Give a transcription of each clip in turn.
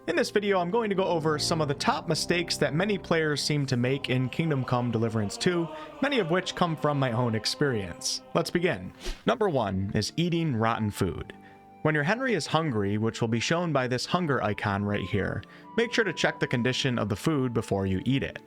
In this video, I'm going to go over some of the top mistakes that many players seem to make in Kingdom Come Deliverance 2, many of which come from my own experience. Let's begin. Number 1 is eating rotten food. When your Henry is hungry, which will be shown by this hunger icon right here, make sure to check the condition of the food before you eat it.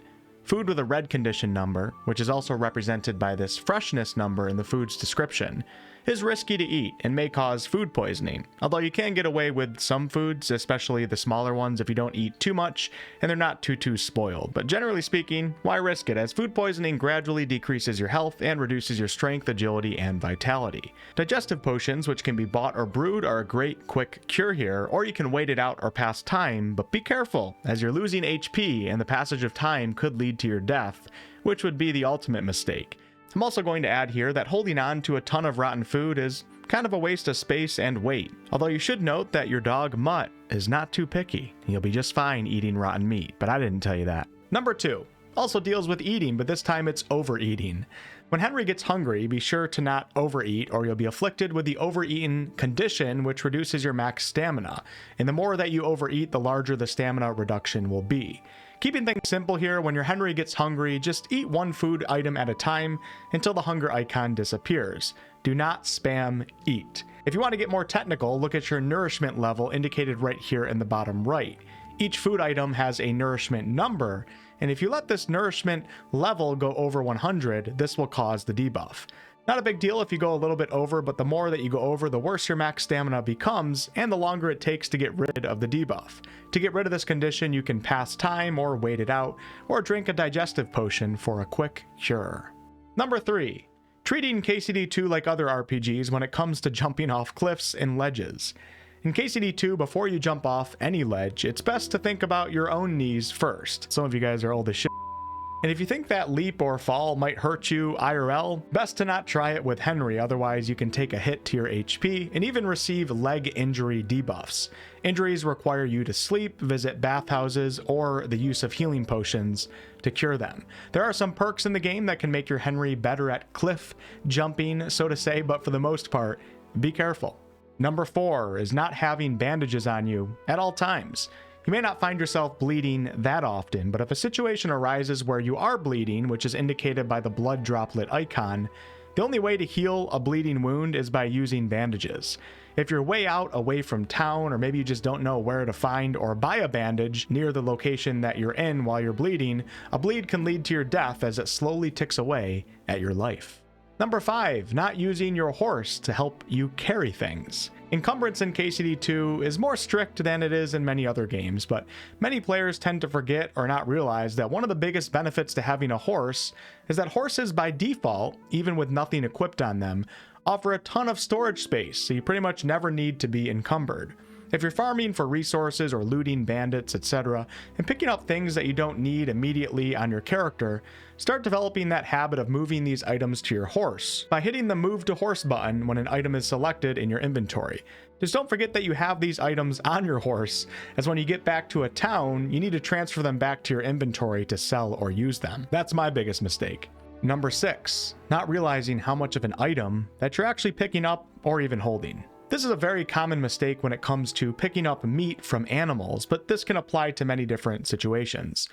Food with a red condition number, which is also represented by this freshness number in the food's description, is risky to eat and may cause food poisoning, although you can get away with some foods, especially the smaller ones, if you don't eat too much and they're not too spoiled. But generally speaking, why risk it, as food poisoning gradually decreases your health and reduces your strength, agility, and vitality. Digestive potions, which can be bought or brewed, are a great quick cure here, or you can wait it out or pass time, but be careful, as you're losing HP and the passage of time could lead to your death, which would be the ultimate mistake. I'm also going to add here that holding on to a ton of rotten food is kind of a waste of space and weight, although you should note that your dog Mutt is not too picky. He'll be just fine eating rotten meat, but I didn't tell you that. Number 2 also deals with eating, but this time it's overeating. When Henry gets hungry, be sure to not overeat or you'll be afflicted with the overeaten condition, which reduces your max stamina, and the more that you overeat, the larger the stamina reduction will be. Keeping things simple here, when your Henry gets hungry, just eat one food item at a time until the hunger icon disappears. Do not spam eat. If you want to get more technical, look at your nourishment level indicated right here in the bottom right. Each food item has a nourishment number, and if you let this nourishment level go over 100, this will cause the debuff. Not a big deal if you go a little bit over, but the more that you go over, the worse your max stamina becomes, and the longer it takes to get rid of the debuff. To get rid of this condition, you can pass time or wait it out, or drink a digestive potion for a quick cure. Number 3. Treating KCD2 like other RPGs when it comes to jumping off cliffs and ledges. In KCD2, before you jump off any ledge, it's best to think about your own knees first. Some of you guys are old as shit. And if you think that leap or fall might hurt you IRL, best to not try it with Henry, otherwise you can take a hit to your HP and even receive leg injury debuffs. Injuries require you to sleep, visit bathhouses, or the use of healing potions to cure them. There are some perks in the game that can make your Henry better at cliff jumping, so to say, but for the most part, be careful. Number 4 is not having bandages on you at all times. You may not find yourself bleeding that often, but if a situation arises where you are bleeding, which is indicated by the blood droplet icon, the only way to heal a bleeding wound is by using bandages. If you're way out away from town, or maybe you just don't know where to find or buy a bandage near the location that you're in while you're bleeding, a bleed can lead to your death as it slowly ticks away at your life. Number 5, not using your horse to help you carry things. Encumbrance in KCD2 is more strict than it is in many other games, but many players tend to forget or not realize that one of the biggest benefits to having a horse is that horses by default, even with nothing equipped on them, offer a ton of storage space, so you pretty much never need to be encumbered. If you're farming for resources or looting bandits, etc., and picking up things that you don't need immediately on your character, start developing that habit of moving these items to your horse by hitting the Move to Horse button when an item is selected in your inventory. Just don't forget that you have these items on your horse, as when you get back to a town, you need to transfer them back to your inventory to sell or use them. That's my biggest mistake. Number 6, not realizing how much of an item that you're actually picking up or even holding. This is a very common mistake when it comes to picking up meat from animals, but this can apply to many different situations.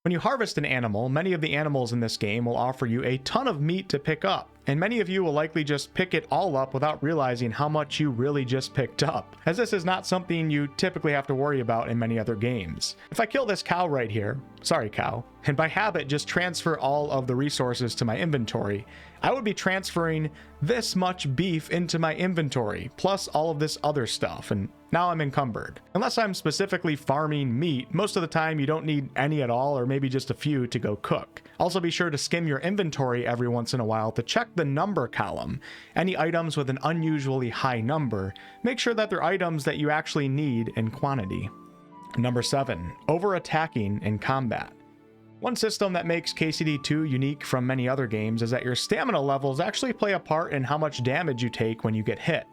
When you harvest an animal, many of the animals in this game will offer you a ton of meat to pick up, and many of you will likely just pick it all up without realizing how much you really just picked up, as this is not something you typically have to worry about in many other games. If I kill this cow right here, sorry cow, and by habit just transfer all of the resources to my inventory, I would be transferring this much beef into my inventory, plus all of this other stuff, and now I'm encumbered. Unless I'm specifically farming meat, most of the time you don't need any at all, or maybe just a few to go cook. Also be sure to skim your inventory every once in a while to check the number column. Any items with an unusually high number, make sure that they're items that you actually need in quantity. Number 7, over-attacking in combat. One system that makes KCD2 unique from many other games is that your stamina levels actually play a part in how much damage you take when you get hit.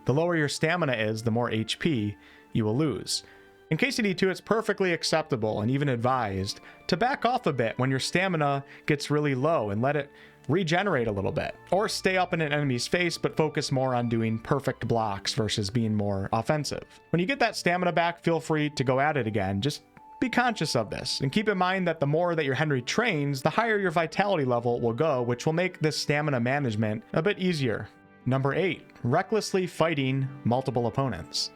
The lower your stamina is, the more HP you will lose. In KCD2, it's perfectly acceptable and even advised to back off a bit when your stamina gets really low and let it regenerate a little bit, or stay up in an enemy's face but focus more on doing perfect blocks versus being more offensive. When you get that stamina back, feel free to go at it again. Just be conscious of this, and keep in mind that the more that your Henry trains, the higher your vitality level will go, which will make this stamina management a bit easier. Number 8, recklessly fighting multiple opponents.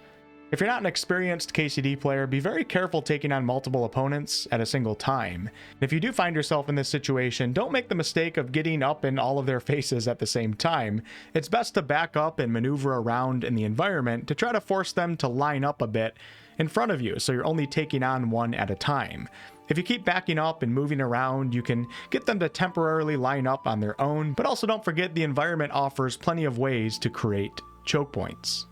If you're not an experienced KCD player, be very careful taking on multiple opponents at a single time. If you do find yourself in this situation, don't make the mistake of getting up in all of their faces at the same time. It's best to back up and maneuver around in the environment to try to force them to line up a bit in front of you, so you're only taking on one at a time. If you keep backing up and moving around, you can get them to temporarily line up on their own, but also don't forget the environment offers plenty of ways to create choke points.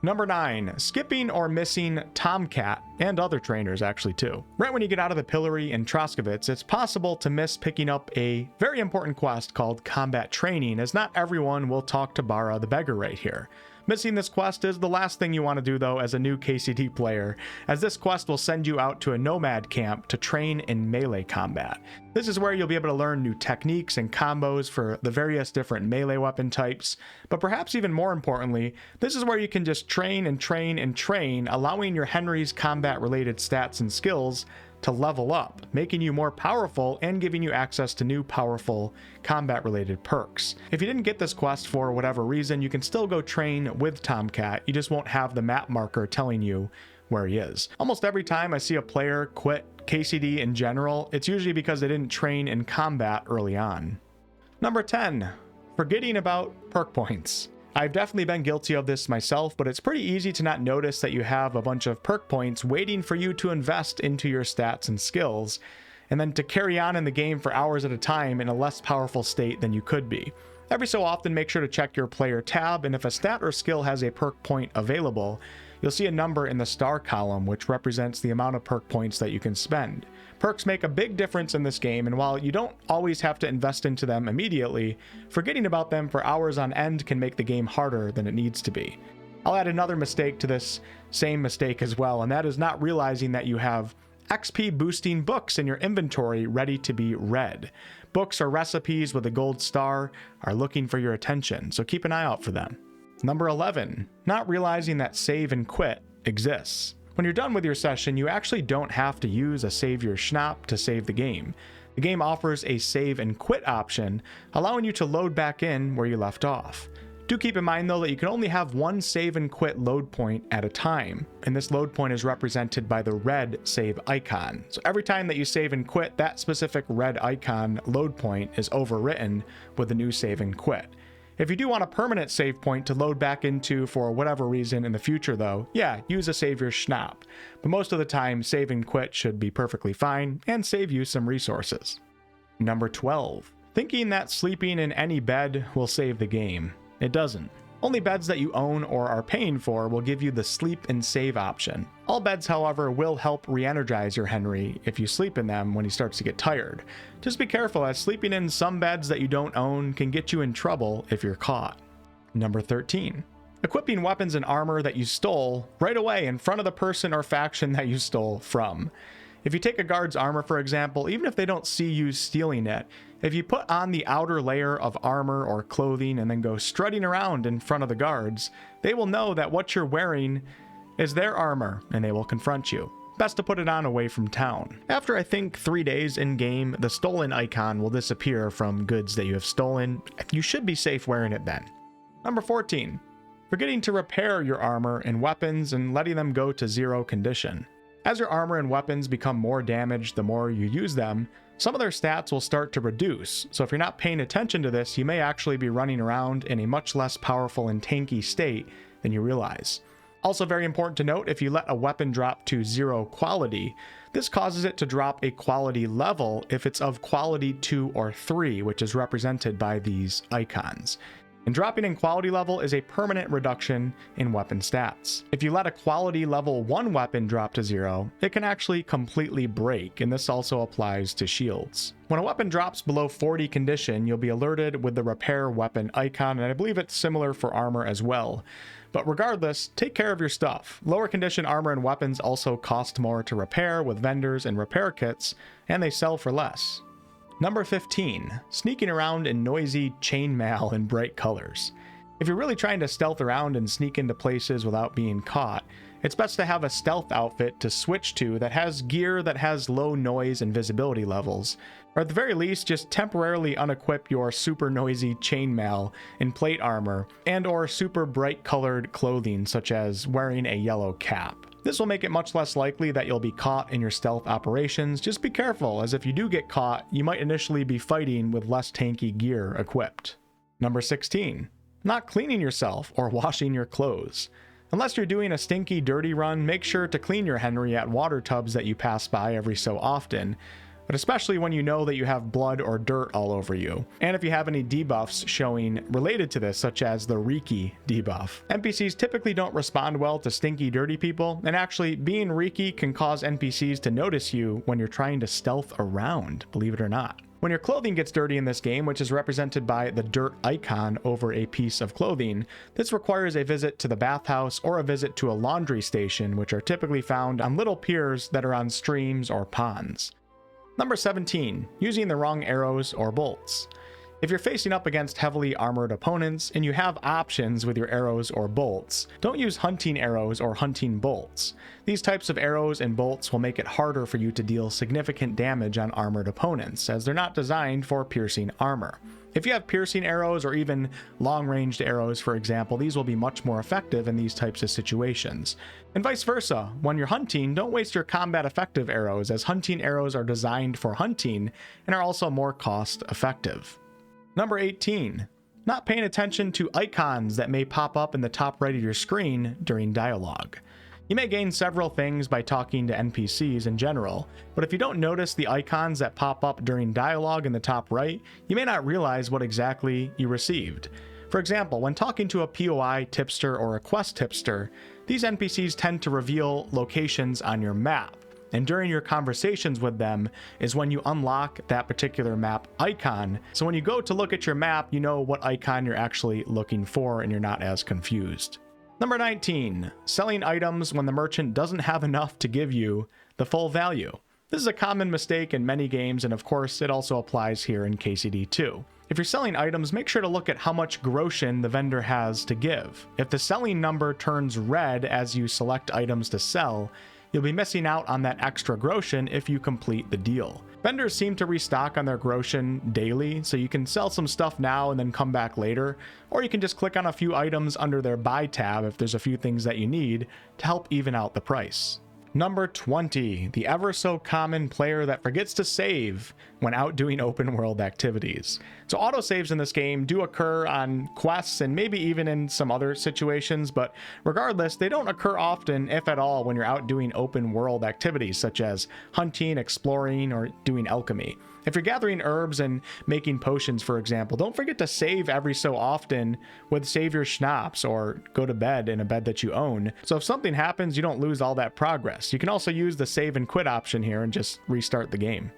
Number 9, skipping or missing Tomcat, and other trainers actually too. Right when you get out of the pillory in Troskowitz, it's possible to miss picking up a very important quest called Combat Training, as not everyone will talk to Bara the Beggar right here. Missing this quest is the last thing you want to do though as a new KCD player, as this quest will send you out to a nomad camp to train in melee combat. This is where you'll be able to learn new techniques and combos for the various different melee weapon types, but perhaps even more importantly, this is where you can just train and train and train, allowing your Henry's combat related stats and skills to level up, making you more powerful and giving you access to new powerful combat related perks. If you didn't get this quest for whatever reason, you can still go train with Tomcat, you just won't have the map marker telling you where he is. Almost every time I see a player quit KCD in general, it's usually because they didn't train in combat early on. Number 10, forgetting about perk points. I've definitely been guilty of this myself, but it's pretty easy to not notice that you have a bunch of perk points waiting for you to invest into your stats and skills, and then to carry on in the game for hours at a time in a less powerful state than you could be. Every so often, make sure to check your player tab, and if a stat or skill has a perk point available, you'll see a number in the star column which represents the amount of perk points that you can spend. Perks make a big difference in this game, and while you don't always have to invest into them immediately, forgetting about them for hours on end can make the game harder than it needs to be. I'll add another mistake to this same mistake as well, and that is not realizing that you have XP boosting books in your inventory ready to be read. Books or recipes with a gold star are looking for your attention, so keep an eye out for them. Number 11, not realizing that save and quit exists. When you're done with your session, you actually don't have to use a save your schnapp to save the game. The game offers a save and quit option, allowing you to load back in where you left off. Do keep in mind though that you can only have one save and quit load point at a time, and this load point is represented by the red save icon. So every time that you save and quit, that specific red icon load point is overwritten with the new save and quit. If you do want a permanent save point to load back into for whatever reason in the future though, yeah, use a save your schnapp. But most of the time, save and quit should be perfectly fine and save you some resources. Number 12, thinking that sleeping in any bed will save the game. It doesn't. Only beds that you own or are paying for will give you the sleep and save option. All beds, however, will help re-energize your Henry if you sleep in them when he starts to get tired. Just be careful, as sleeping in some beds that you don't own can get you in trouble if you're caught. Number 13, equipping weapons and armor that you stole right away in front of the person or faction that you stole from. If you take a guard's armor, for example, even if they don't see you stealing it, if you put on the outer layer of armor or clothing and then go strutting around in front of the guards, they will know that what you're wearing is their armor and they will confront you. Best to put it on away from town. After I think 3 days in game, the stolen icon will disappear from goods that you have stolen. You should be safe wearing it then. Number 14, forgetting to repair your armor and weapons and letting them go to 0 condition. As your armor and weapons become more damaged the more you use them, some of their stats will start to reduce, so if you're not paying attention to this, you may actually be running around in a much less powerful and tanky state than you realize. Also very important to note, if you let a weapon drop to 0 quality, this causes it to drop a quality level if it's of quality 2 or 3, which is represented by these icons. And dropping in quality level is a permanent reduction in weapon stats. If you let a quality level 1 weapon drop to 0, it can actually completely break, and this also applies to shields. When a weapon drops below 40 condition, you'll be alerted with the repair weapon icon, and I believe it's similar for armor as well. But regardless, take care of your stuff. Lower condition armor and weapons also cost more to repair with vendors and repair kits, and they sell for less. Number 15, sneaking around in noisy chainmail in bright colors. If you're really trying to stealth around and sneak into places without being caught, it's best to have a stealth outfit to switch to that has gear that has low noise and visibility levels, or at the very least just temporarily unequip your super noisy chainmail in plate armor and or super bright colored clothing such as wearing a yellow cap. This will make it much less likely that you'll be caught in your stealth operations. Just be careful, as if you do get caught, you might initially be fighting with less tanky gear equipped. Number 16, not cleaning yourself or washing your clothes. Unless you're doing a stinky, dirty run, make sure to clean your Henry at water tubs that you pass by every so often, but especially when you know that you have blood or dirt all over you, and if you have any debuffs showing related to this, such as the Reeky debuff. NPCs typically don't respond well to stinky, dirty people, and actually being Reeky can cause NPCs to notice you when you're trying to stealth around, believe it or not. When your clothing gets dirty in this game, which is represented by the dirt icon over a piece of clothing, this requires a visit to the bathhouse or a visit to a laundry station, which are typically found on little piers that are on streams or ponds. Number 17, using the wrong arrows or bolts. If you're facing up against heavily armored opponents and you have options with your arrows or bolts, don't use hunting arrows or hunting bolts. These types of arrows and bolts will make it harder for you to deal significant damage on armored opponents, as they're not designed for piercing armor. If you have piercing arrows or even long-ranged arrows, for example, these will be much more effective in these types of situations. And vice versa, when you're hunting, don't waste your combat effective arrows, as hunting arrows are designed for hunting and are also more cost effective. Number 18, not paying attention to icons that may pop up in the top right of your screen during dialogue. You may gain several things by talking to NPCs in general, but if you don't notice the icons that pop up during dialogue in the top right, you may not realize what exactly you received. For example, when talking to a POI tipster or a quest tipster, these NPCs tend to reveal locations on your map. And during your conversations with them is when you unlock that particular map icon. So when you go to look at your map, you know what icon you're actually looking for and you're not as confused. Number 19, selling items when the merchant doesn't have enough to give you the full value. This is a common mistake in many games, and of course it also applies here in KCD2. If you're selling items, make sure to look at how much groschen the vendor has to give. If the selling number turns red as you select items to sell, you'll be missing out on that extra groschen if you complete the deal. Vendors seem to restock on their groschen daily, so you can sell some stuff now and then come back later, or you can just click on a few items under their buy tab if there's a few things that you need to help even out the price. Number 20, the ever so common player that forgets to save when out doing open world activities. So autosaves in this game do occur on quests and maybe even in some other situations, but regardless, they don't occur often, if at all, when you're out doing open world activities such as hunting, exploring, or doing alchemy. If you're gathering herbs and making potions, for example, don't forget to save every so often with save your schnapps or go to bed in a bed that you own. So if something happens, you don't lose all that progress. You can also use the save and quit option here and just restart the game.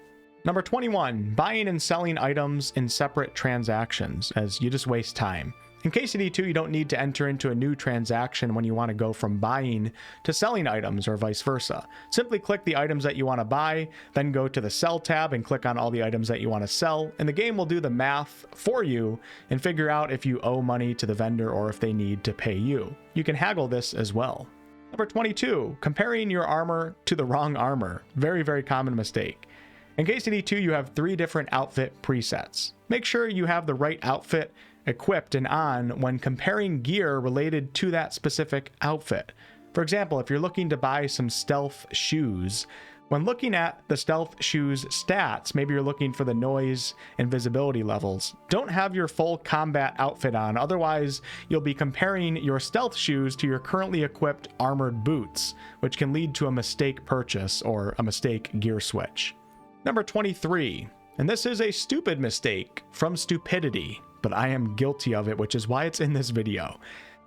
Number 21, buying and selling items in separate transactions, as you just waste time. In KCD2, you don't need to enter into a new transaction when you want to go from buying to selling items or vice versa. Simply click the items that you want to buy, then go to the sell tab and click on all the items that you want to sell, and the game will do the math for you and figure out if you owe money to the vendor or if they need to pay you. You can haggle this as well. Number 22, comparing your armor to the wrong armor. Very, very common mistake. In KCD2, you have 3 different outfit presets. Make sure you have the right outfit equipped and on when comparing gear related to that specific outfit. For example, if you're looking to buy some stealth shoes, when looking at the stealth shoes stats, maybe you're looking for the noise and visibility levels, don't have your full combat outfit on, otherwise you'll be comparing your stealth shoes to your currently equipped armored boots, which can lead to a mistake purchase or a mistake gear switch. Number 23, and this is a stupid mistake from stupidity, but I am guilty of it, which is why it's in this video.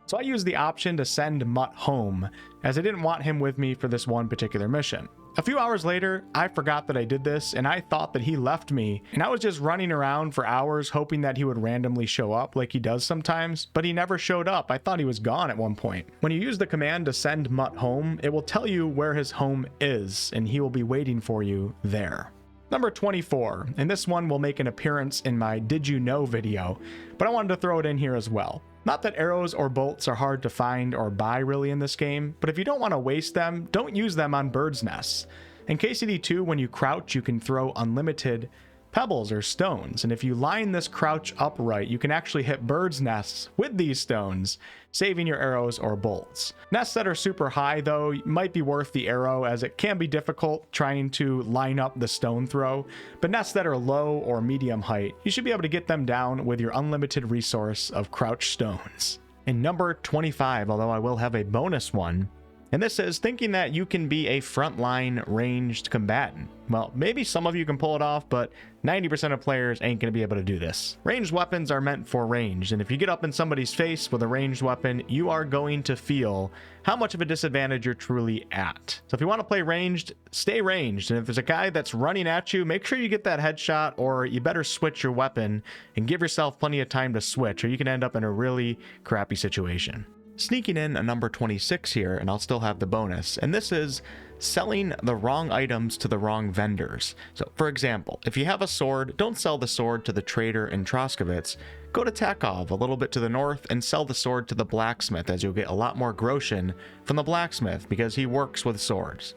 So I used the option to send Mutt home, as I didn't want him with me for this one particular mission. A few hours later, I forgot that I did this, and I thought that he left me, and I was just running around for hours hoping that he would randomly show up like he does sometimes, but he never showed up. I thought he was gone at one point. When you use the command to send Mutt home, it will tell you where his home is, and he will be waiting for you there. Number 24, and this one will make an appearance in my Did You Know video, but I wanted to throw it in here as well. Not that arrows or bolts are hard to find or buy really in this game, but if you don't want to waste them, don't use them on birds' nests. In KCD2, when you crouch, you can throw unlimited pebbles or stones, and if you line this crouch upright, you can actually hit birds' nests with these stones, saving your arrows or bolts. Nests that are super high, though, might be worth the arrow, as it can be difficult trying to line up the stone throw, but nests that are low or medium height, you should be able to get them down with your unlimited resource of crouch stones. And number 25, although I will have a bonus one, and this is thinking that you can be a frontline ranged combatant. Well, maybe some of you can pull it off, but 90% of players ain't going to be able to do this. Ranged weapons are meant for ranged, and if you get up in somebody's face with a ranged weapon, you are going to feel how much of a disadvantage you're truly at. So if you want to play ranged, stay ranged, and if there's a guy that's running at you, make sure you get that headshot, or you better switch your weapon and give yourself plenty of time to switch, or you can end up in a really crappy situation. Sneaking in a number 26 here, and I'll still have the bonus, and this is selling the wrong items to the wrong vendors. So for example, if you have a sword, don't sell the sword to the trader in Troskowitz. Go to Takov a little bit to the north and sell the sword to the blacksmith, as you'll get a lot more groschen from the blacksmith because he works with swords.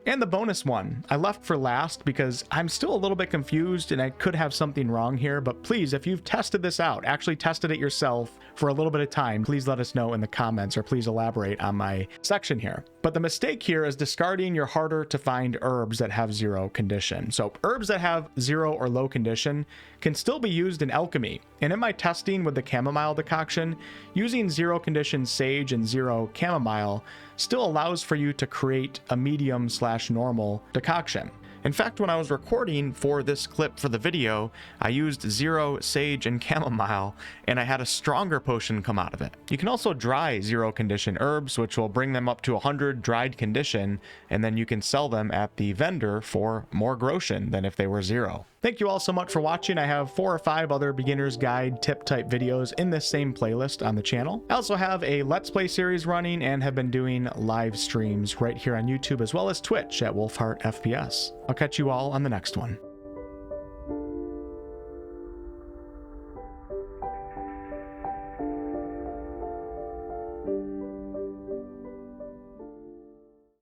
And the bonus one, I left for last because I'm still a little bit confused and I could have something wrong here, but please, if you've tested this out, actually tested it yourself for a little bit of time, please let us know in the comments, or please elaborate on my section here. But the mistake here is discarding your harder to find herbs that have 0 condition. So herbs that have 0 or low condition can still be used in alchemy. And in my testing with the chamomile decoction, using 0 condition sage and 0 chamomile still allows for you to create a medium/normal decoction. In fact, when I was recording for this clip for the video, I used 0 sage and chamomile, and I had a stronger potion come out of it. You can also dry 0 condition herbs, which will bring them up to 100 dried condition, and then you can sell them at the vendor for more groschen than if they were 0. Thank you all so much for watching. I have 4 or 5 other beginner's guide tip type videos in this same playlist on the channel. I also have a Let's Play series running and have been doing live streams right here on YouTube as well as Twitch at WolfheartFPS. I'll catch you all on the next one.